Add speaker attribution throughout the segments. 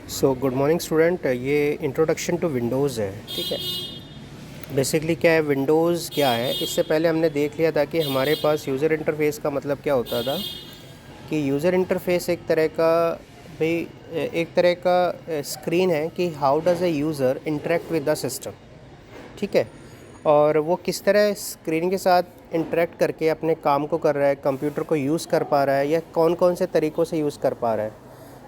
Speaker 1: So good morning student, ये introduction to Windows है। ठीक है, बेसिकली क्या है विंडोज़, क्या है। इससे पहले हमने देख लिया था कि हमारे पास यूज़र इंटरफेस का मतलब क्या होता था। कि यूज़र इंटरफेस एक तरह का भाई एक तरह का स्क्रीन है कि how does A user interact with the system. ठीक है, और वो किस तरह स्क्रीन के साथ इंटरेक्ट करके अपने काम को कर रहा है, कंप्यूटर को यूज़ कर पा रहा है, या कौन कौन से तरीक़ों से यूज़ कर पा रहा है।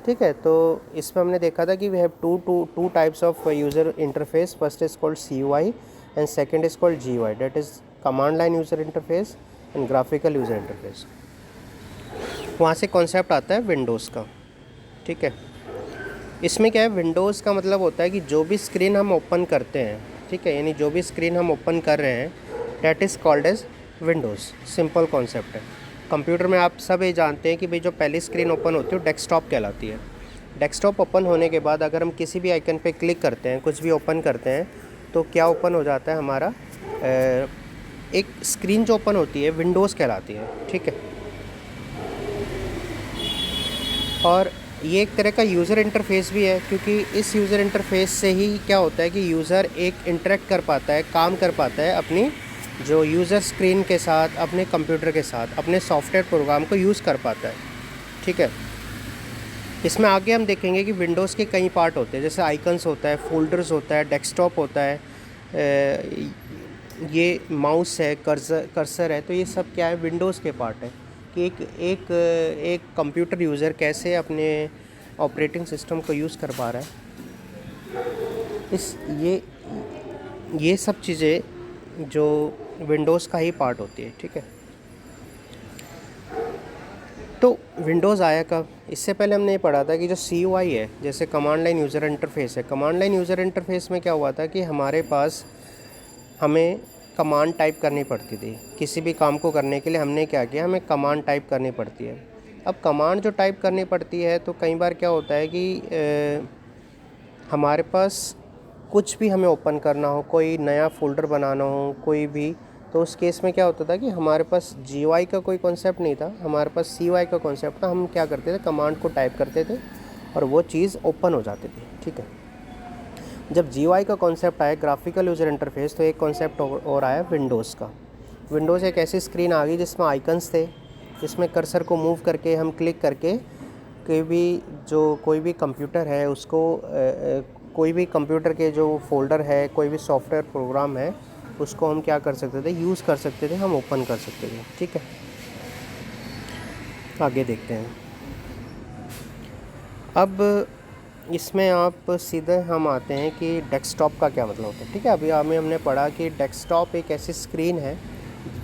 Speaker 1: ठीक है, तो इसमें हमने देखा था कि we have two types of user interface. First is called CUI and second is called GUI, that is command line user interface and graphical user interface. वहाँ से कॉन्सेप्ट आता है विंडोज़ का। ठीक है, इसमें क्या है, विंडोज़ का मतलब होता है कि जो भी स्क्रीन हम ओपन करते हैं, ठीक है, यानी जो भी स्क्रीन हम ओपन कर रहे हैं, that is called as Windows. Simple concept है। कंप्यूटर में आप सब ये जानते हैं कि भाई जो पहली स्क्रीन ओपन होती है वो डेस्कटॉप कहलाती है। डेस्कटॉप ओपन होने के बाद अगर हम किसी भी आइकन पे क्लिक करते हैं, कुछ भी ओपन करते हैं, तो क्या ओपन हो जाता है हमारा, एक स्क्रीन जो ओपन होती है विंडोज़ कहलाती है। ठीक है, और ये एक तरह का यूज़र इंटरफेस भी है, क्योंकि इस यूज़र इंटरफेस से ही क्या होता है कि यूज़र एक इंटरेक्ट कर पाता है, काम कर पाता है अपनी जो यूज़र स्क्रीन के साथ, अपने कंप्यूटर के साथ, अपने सॉफ्टवेयर प्रोग्राम को यूज़ कर पाता है। ठीक है, इसमें आगे हम देखेंगे कि विंडोज़ के कई पार्ट होते हैं, जैसे आइकन्स होता है, फोल्डर्स होता है, डेस्कटॉप होता है, ये माउस है, कर्सर है। तो ये सब क्या है, विंडोज़ के पार्ट है कि एक कंप्यूटर यूज़र कैसे अपने ऑपरेटिंग सिस्टम को यूज़ कर पा रहा है। ये सब चीज़ें जो विंडोज़ का ही पार्ट होती है। ठीक है, तो विंडोज़ आया कब? इससे पहले हमने ये पढ़ा था कि जो CUI है, जैसे कमांड लाइन यूज़र इंटरफेस है, कमांड लाइन यूज़र इंटरफेस में क्या हुआ था कि हमारे पास हमें कमांड टाइप करनी पड़ती थी। किसी भी काम को करने के लिए हमने क्या किया, हमें कमांड टाइप करनी पड़ती है। अब कमांड जो टाइप करनी पड़ती है, तो कई बार क्या होता है कि हमारे पास कुछ भी हमें ओपन करना हो, कोई नया फ़ोल्डर बनाना हो, कोई भी, तो उस केस में क्या होता था कि हमारे पास GUI का कोई कॉन्सेप्ट नहीं था, हमारे पास CUI का कॉन्सेप्ट था। हम क्या करते थे, कमांड को टाइप करते थे और वो चीज़ ओपन हो जाती थी। ठीक है, जब GUI का कॉन्सेप्ट आया, ग्राफिकल यूज़र इंटरफेस, तो एक कॉन्सेप्ट और आया विंडोज़ का। विंडोज़ एक ऐसी स्क्रीन आ गई जिसमें आइकन्स थे, जिसमें कर्सर को मूव करके हम क्लिक करके कोई भी कंप्यूटर है उसको कोई भी कंप्यूटर के जो फोल्डर है, कोई भी सॉफ्टवेयर प्रोग्राम है, उसको हम क्या कर सकते थे, यूज़ कर सकते थे, हम ओपन कर सकते थे। ठीक है, आगे देखते हैं। अब इसमें आप सीधे हम आते हैं कि डेस्कटॉप का क्या मतलब होता है। ठीक है, अभी हमने पढ़ा कि डेस्कटॉप एक ऐसी स्क्रीन है,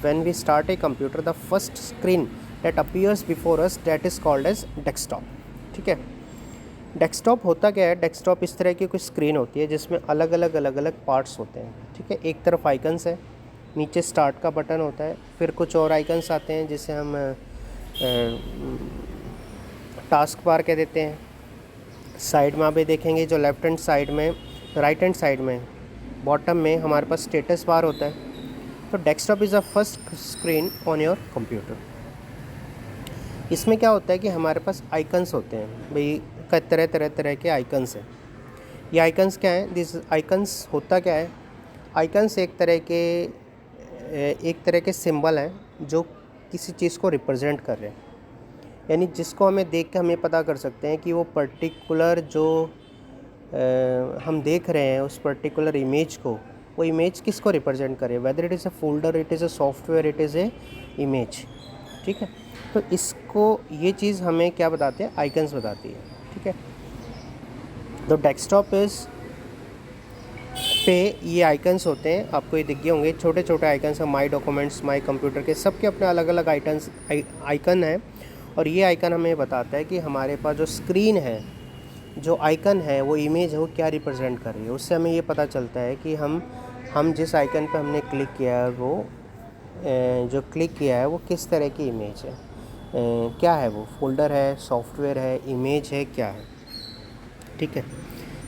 Speaker 1: when we start a computer the first screen that appears before us, that is called as desktop. ठीक है, डेस्कटॉप होता क्या है, डेस्कटॉप इस तरह की कुछ स्क्रीन होती है जिसमें अलग अलग पार्ट्स होते हैं। ठीक है, एक तरफ आइकन्स है, नीचे स्टार्ट का बटन होता है, फिर कुछ और आइकन्स आते हैं जिसे हम टास्क बार कह देते हैं। साइड में आप ये देखेंगे, जो लेफ्ट हैंड साइड में, राइट हैंड साइड में, बॉटम में हमारे पास स्टेटस बार होता है। तो desktop is a first screen on your computer. इसमें क्या होता है कि हमारे पास आइकन्स होते हैं, भाई तरह के आइकन्स हैं। ये आइकन्स क्या हैं, दिस आइकन्स होता क्या है, आइकन्स एक तरह के सिंबल हैं जो किसी चीज़ को रिप्रेजेंट कर रहे हैं, यानी जिसको हमें देख के हमें पता कर सकते हैं कि वो पर्टिकुलर जो हम देख रहे हैं, उस पर्टिकुलर इमेज को, वो इमेज किसको रिप्रेजेंट करे, whether it is a folder, it is a software, it is a image. ठीक है, तो इसको, ये चीज़ हमें क्या बताते हैं, आइकन्स बताती है। ठीक है, तो डेस्कटॉप पे ये आइकन्स होते हैं, आपको ये दिख गए होंगे, छोटे छोटे आइकन्स हैं, माई डॉक्यूमेंट्स, माई कंप्यूटर के, सबके अपने अलग अलग आइकन हैं। और ये आइकन हमें बताता है कि हमारे पास जो स्क्रीन है, जो आइकन है, वो इमेज है, वो क्या रिप्रेजेंट कर रही है। उससे हमें ये पता चलता है कि हम जिस आइकन पर हमने क्लिक किया है, वो जो क्लिक किया है वो किस तरह की इमेज है, क्या है, वो फोल्डर है, सॉफ्टवेयर है, इमेज है, क्या है। ठीक है,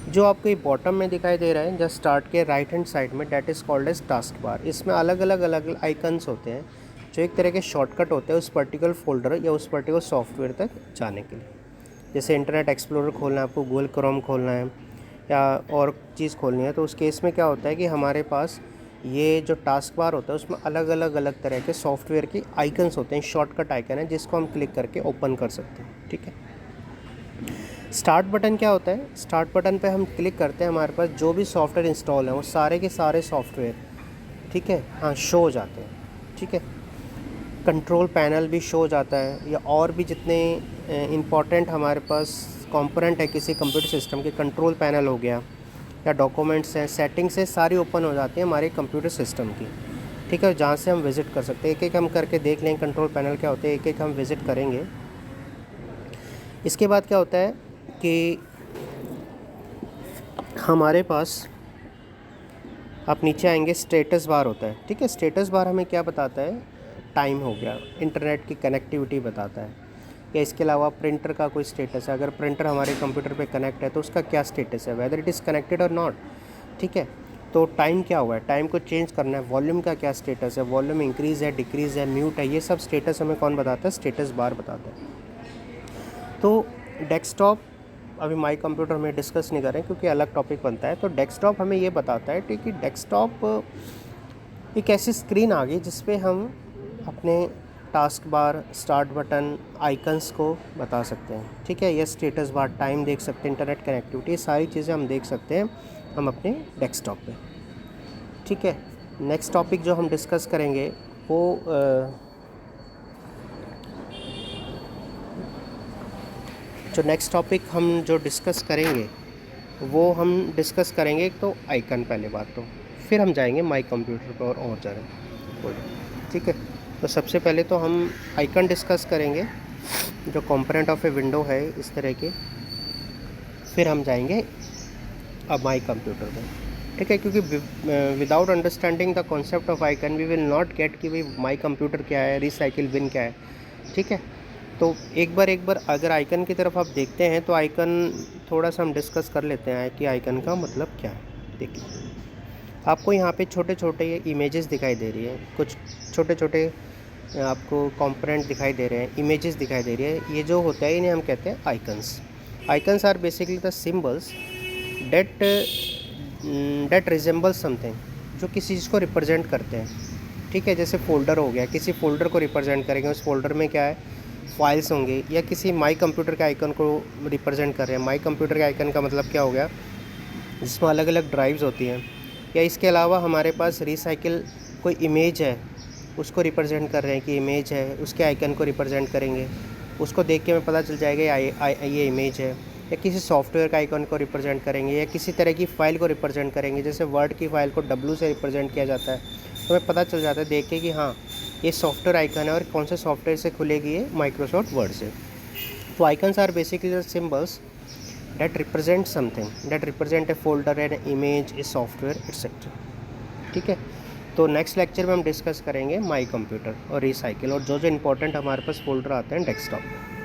Speaker 1: जो आपको ये बॉटम में दिखाई दे रहा है, जस्ट स्टार्ट के राइट हैंड साइड में, that is called as task bar. इसमें अलग अलग आइकन्स होते हैं जो एक तरह के शॉर्टकट होते हैं उस पर्टिकुलर फोल्डर या उस पर्टिकुलर सॉफ्टवेयर तक जाने के लिए। जैसे इंटरनेट एक्सप्लोरर खोलना है आपको, गूगल क्रोम खोलना है या और चीज़ खोलनी है, तो उस केस में क्या होता है कि हमारे पास ये जो टास्क बार होता है उसमें अलग तरह के सॉफ्टवेयर की आइकन्स होते हैं, शॉर्टकट आइकन है जिसको हम क्लिक करके ओपन कर सकते हैं। ठीक है, स्टार्ट बटन क्या होता है? स्टार्ट बटन पे हम क्लिक करते हैं, हमारे पास जो भी सॉफ्टवेयर इंस्टॉल है वो सारे के सारे सॉफ्टवेयर, ठीक है, हाँ, शो हो जाते हैं। ठीक है, कंट्रोल पैनल भी शो हो जाता है, या और भी जितने इम्पॉर्टेंट हमारे पास कंपोनेंट है किसी कंप्यूटर सिस्टम के, कंट्रोल पैनल हो गया या डॉक्यूमेंट्स हैं, सेटिंग्स है, सारी ओपन हो जाती है हमारे कंप्यूटर सिस्टम की। ठीक है, जहाँ से हम विज़िट कर सकते हैं। एक एक हम करके देख लेंगे कंट्रोल पैनल क्या होते हैं, एक एक हम विज़िट करेंगे। इसके बाद क्या होता है कि हमारे पास आप नीचे आएंगे, स्टेटस बार होता है। ठीक है, स्टेटस बार हमें क्या बताता है? टाइम हो गया, इंटरनेट की कनेक्टिविटी बताता है, या इसके अलावा प्रिंटर का कोई स्टेटस है, अगर प्रिंटर हमारे कंप्यूटर पे कनेक्ट है तो उसका क्या स्टेटस है, वेदर इट इज़ कनेक्टेड और नॉट। ठीक है, तो टाइम क्या हुआ है, टाइम को चेंज करना है, वॉल्यूम का क्या स्टेटस है, वॉल्यूम इंक्रीज़ है, डिक्रीज़ है, म्यूट है, ये सब स्टेटस हमें कौन बताता है? स्टेटस बार बताता है। तो डेस्कटॉप अभी माई कंप्यूटर में डिस्कस नहीं करें क्योंकि अलग टॉपिक बनता है। तो डेस्कटॉप हमें ये बताता है कि डेस्कटॉप एक ऐसी स्क्रीन आ गई जिस पे हम अपने task bar, start button, icons को बता सकते हैं। ठीक है, ये स्टेटस बार, टाइम देख सकते हैं, इंटरनेट कनेक्टिविटी, ये सारी चीज़ें हम देख सकते हैं हम अपने डेस्कटॉप पे। ठीक है, नेक्स्ट टॉपिक जो हम डिस्कस करेंगे वो जो नेक्स्ट टॉपिक हम जो डिस्कस करेंगे वो हम डिस्कस करेंगे तो आइकन पहले बात, तो फिर हम जाएंगे माई कंप्यूटर पर और ज़्यादा। ठीक है, तो सबसे पहले तो हम आइकन डिस्कस करेंगे जो कंपोनेंट ऑफ ए विंडो है इस तरह के, फिर हम जाएंगे अब माई कंप्यूटर पर। ठीक है, क्योंकि without understanding the concept of icon we will not get कि भाई माई कंप्यूटर क्या है, रिसाइकिल बिन क्या है। ठीक है, तो एक बार अगर आइकन की तरफ आप देखते हैं तो आइकन थोड़ा सा हम डिस्कस कर लेते हैं कि आइकन का मतलब क्या है। देखिए, आपको यहाँ पे छोटे छोटे ये इमेजेस दिखाई दे रही है, कुछ छोटे छोटे आपको कंपोनेंट दिखाई दे रहे हैं, इमेजेस दिखाई दे रही है, ये जो होता है इन्हें हम कहते हैं icons. Icons are basically the symbols that resemble something, जो किसी चीज़ को रिप्रेजेंट करते हैं। ठीक है, जैसे फोल्डर हो गया, किसी फोल्डर को रिप्रेजेंट करेंगे, उस फोल्डर में क्या है, फाइल्स होंगे, या किसी माई कंप्यूटर के आइकन को रिप्रेजेंट कर रहे हैं। माई कंप्यूटर के आइकन का मतलब क्या हो गया, जिसमें अलग अलग ड्राइव्स होती हैं, या इसके अलावा हमारे पास रिसाइकिल कोई इमेज है उसको रिप्रेजेंट कर रहे हैं कि इमेज है, उसके आइकन को रिप्रेजेंट करेंगे, उसको देख के हमें पता चल जाएगा ये इमेज है। या किसी सॉफ्टवेयर का आइकन को रिप्रेजेंट करेंगे, या किसी तरह की फ़ाइल को रिप्रेजेंट करेंगे, जैसे वर्ड की फ़ाइल को W से रिप्रेजेंट किया जाता है, तो हमें पता चल जाता है देख के कि हाँ ये सॉफ्टवेयर आइकन है और कौन से सॉफ्टवेयर से खुलेगी, ये माइक्रोसॉफ्ट वर्ड से। तो icons are basically the symbols that represent something, that represent a folder, an image, a software etc. ठीक है, तो नेक्स्ट लेक्चर में हम डिस्कस करेंगे माई कंप्यूटर और रिसाइकिल और जो जो इम्पोर्टेंट हमारे पास फोल्डर आते हैं डेस्कटॉप पे।